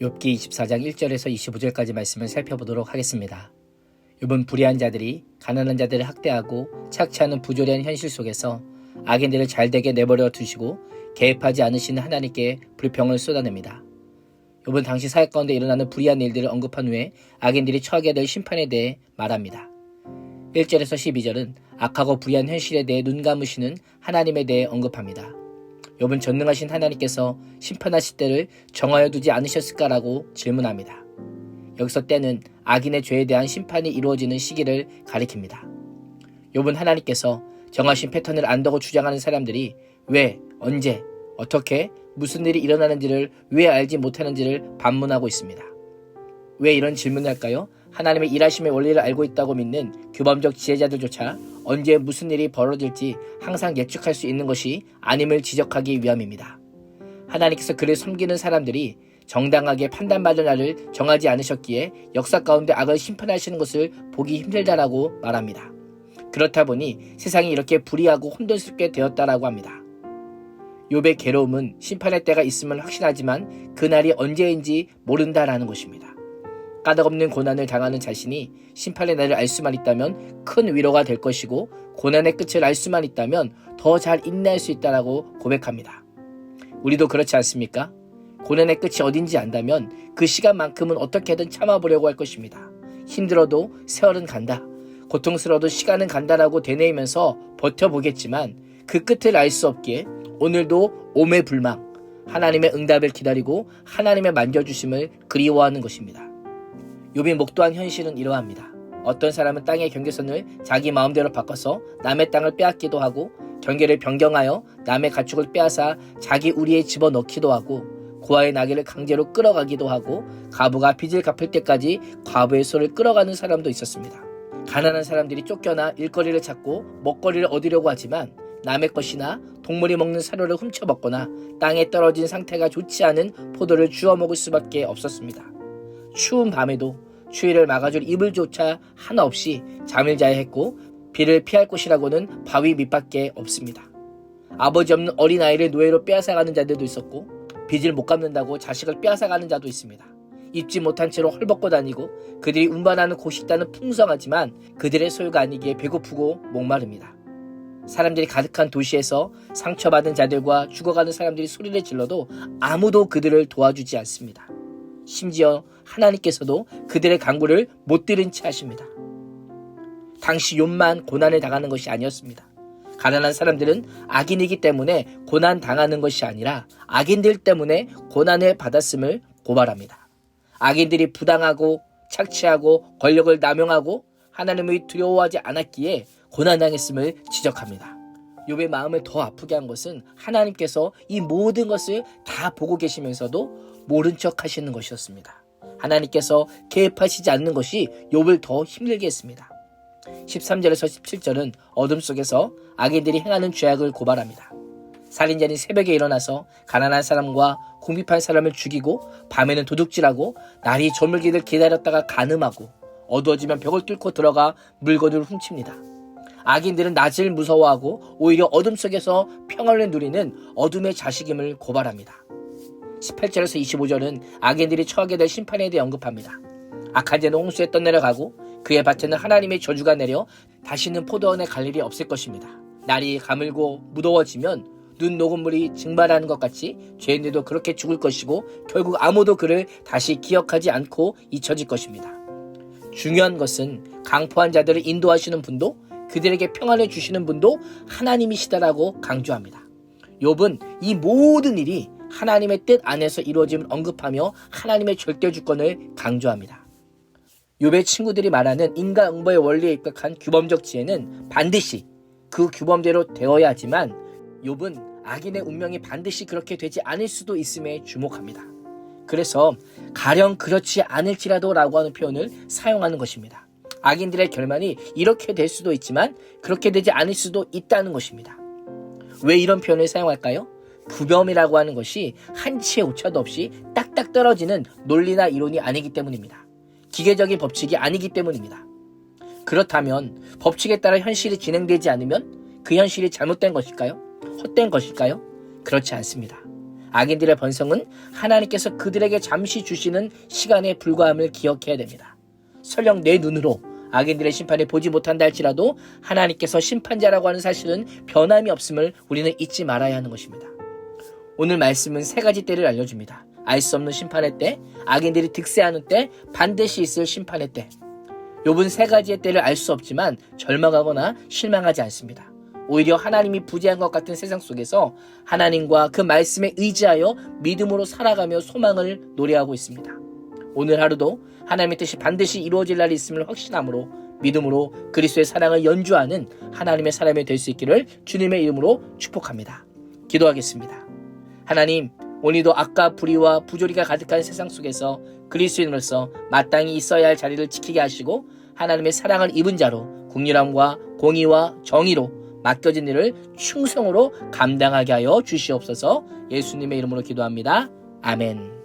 욥기 24장 1절에서 25절까지 말씀을 살펴보도록 하겠습니다. 욥은 불의한 자들이 가난한 자들을 학대하고 착취하는 부조리한 현실 속에서 악인들을 잘되게 내버려 두시고 개입하지 않으시는 하나님께 불평을 쏟아냅니다. 욥은 당시 사회 가운데 일어나는 불의한 일들을 언급한 후에 악인들이 처하게 될 심판에 대해 말합니다. 1절에서 12절은 악하고 불의한 현실에 대해 눈 감으시는 하나님에 대해 언급합니다. 욥은 전능하신 하나님께서 심판하실 때를 정하여 두지 않으셨을까라고 질문합니다. 여기서 때는 악인의 죄에 대한 심판이 이루어지는 시기를 가리킵니다. 욥은 하나님께서 정하신 패턴을 안다고 주장하는 사람들이 왜, 언제, 어떻게, 무슨 일이 일어나는지를 왜 알지 못하는지를 반문하고 있습니다. 왜 이런 질문을 할까요? 하나님의 일하심의 원리를 알고 있다고 믿는 규범적 지혜자들조차 언제 무슨 일이 벌어질지 항상 예측할 수 있는 것이 아님을 지적하기 위함입니다. 하나님께서 그를 섬기는 사람들이 정당하게 판단받을 날을 정하지 않으셨기에 역사 가운데 악을 심판하시는 것을 보기 힘들다라고 말합니다. 그렇다 보니 세상이 이렇게 불의하고 혼돈스럽게 되었다라고 합니다. 욥의 괴로움은 심판의 때가 있음을 확신하지만 그날이 언제인지 모른다라는 것입니다. 까닭없는 고난을 당하는 자신이 심판의 날을 알 수만 있다면 큰 위로가 될 것이고 고난의 끝을 알 수만 있다면 더 잘 인내할 수 있다라고 고백합니다. 우리도 그렇지 않습니까? 고난의 끝이 어딘지 안다면 그 시간만큼은 어떻게든 참아보려고 할 것입니다. 힘들어도 세월은 간다. 고통스러워도 시간은 간다라고 되뇌이면서 버텨보겠지만 그 끝을 알 수 없기에 오늘도 오매불망 하나님의 응답을 기다리고 하나님의 만져주심을 그리워하는 것입니다. 욥이 목도한 현실은 이러합니다. 어떤 사람은 땅의 경계선을 자기 마음대로 바꿔서 남의 땅을 빼앗기도 하고 경계를 변경하여 남의 가축을 빼앗아 자기 우리에 집어넣기도 하고 고아의 나귀를 강제로 끌어가기도 하고 과부가 빚을 갚을 때까지 과부의 소를 끌어가는 사람도 있었습니다. 가난한 사람들이 쫓겨나 일거리를 찾고 먹거리를 얻으려고 하지만 남의 것이나 동물이 먹는 사료를 훔쳐 먹거나 땅에 떨어진 상태가 좋지 않은 포도를 주워 먹을 수밖에 없었습니다. 추운 밤에도 추위를 막아줄 이불조차 하나 없이 잠을 자야 했고 비를 피할 곳이라고는 바위 밑밖에 없습니다. 아버지 없는 어린아이를 노예로 빼앗아가는 자들도 있었고 빚을 못 갚는다고 자식을 빼앗아가는 자도 있습니다. 입지 못한 채로 헐벗고 다니고 그들이 운반하는 고식단은 풍성하지만 그들의 소유가 아니기에 배고프고 목마릅니다. 사람들이 가득한 도시에서 상처받은 자들과 죽어가는 사람들이 소리를 질러도 아무도 그들을 도와주지 않습니다. 심지어 하나님께서도 그들의 간구를 못 들은 채 하십니다. 당시 욥만 고난을 당하는 것이 아니었습니다. 가난한 사람들은 악인이기 때문에 고난 당하는 것이 아니라 악인들 때문에 고난을 받았음을 고발합니다. 악인들이 부당하고 착취하고 권력을 남용하고 하나님을 두려워하지 않았기에 고난당했음을 지적합니다. 욥의 마음을 더 아프게 한 것은 하나님께서 이 모든 것을 다 보고 계시면서도 모른 척 하시는 것이었습니다. 하나님께서 개입하시지 않는 것이 욥을 더 힘들게 했습니다. 13절에서 17절은 어둠 속에서 악인들이 행하는 죄악을 고발합니다. 살인자는 새벽에 일어나서 가난한 사람과 궁핍한 사람을 죽이고 밤에는 도둑질하고 날이 저물기를 기다렸다가 간음하고 어두워지면 벽을 뚫고 들어가 물건을 훔칩니다. 악인들은 낮을 무서워하고 오히려 어둠 속에서 평화를 누리는 어둠의 자식임을 고발합니다. 18절에서 25절은 악인들이 처하게 될 심판에 대해 언급합니다. 악한 자는 홍수에 떠내려가고 그의 밭에는 하나님의 저주가 내려 다시는 포도원에 갈 일이 없을 것입니다. 날이 가물고 무더워지면 눈 녹음물이 증발하는 것 같이 죄인들도 그렇게 죽을 것이고 결국 아무도 그를 다시 기억하지 않고 잊혀질 것입니다. 중요한 것은 강포한 자들을 인도하시는 분도 그들에게 평안을 주시는 분도 하나님이시다라고 강조합니다. 욥은 이 모든 일이 하나님의 뜻 안에서 이루어짐을 언급하며 하나님의 절대 주권을 강조합니다. 욥의 친구들이 말하는 인과응보의 원리에 입각한 규범적 지혜는 반드시 그 규범대로 되어야 하지만 욥은 악인의 운명이 반드시 그렇게 되지 않을 수도 있음에 주목합니다. 그래서 가령 그렇지 않을지라도 라고 하는 표현을 사용하는 것입니다. 악인들의 결말이 이렇게 될 수도 있지만 그렇게 되지 않을 수도 있다는 것입니다. 왜 이런 표현을 사용할까요? 규범이라고 하는 것이 한치의 오차도 없이 딱딱 떨어지는 논리나 이론이 아니기 때문입니다. 기계적인 법칙이 아니기 때문입니다. 그렇다면 법칙에 따라 현실이 진행되지 않으면 그 현실이 잘못된 것일까요? 헛된 것일까요? 그렇지 않습니다. 악인들의 번성은 하나님께서 그들에게 잠시 주시는 시간에 불과함을 기억해야 됩니다. 설령 내 눈으로 악인들의 심판을 보지 못한다 할지라도 하나님께서 심판자라고 하는 사실은 변함이 없음을 우리는 잊지 말아야 하는 것입니다. 오늘 말씀은 세 가지 때를 알려줍니다. 알 수 없는 심판의 때, 악인들이 득세하는 때, 반드시 있을 심판의 때. 욥은 세 가지의 때를 알 수 없지만 절망하거나 실망하지 않습니다. 오히려 하나님이 부재한 것 같은 세상 속에서 하나님과 그 말씀에 의지하여 믿음으로 살아가며 소망을 노래하고 있습니다. 오늘 하루도 하나님의 뜻이 반드시 이루어질 날이 있음을 확신함으로 믿음으로 그리스도의 사랑을 연주하는 하나님의 사람이 될 수 있기를 주님의 이름으로 축복합니다. 기도하겠습니다. 하나님, 오늘도 악과 불의와 부조리가 가득한 세상 속에서 그리스도인으로서 마땅히 있어야 할 자리를 지키게 하시고 하나님의 사랑을 입은 자로 긍휼함과 공의와 정의로 맡겨진 일을 충성으로 감당하게 하여 주시옵소서. 예수님의 이름으로 기도합니다. 아멘.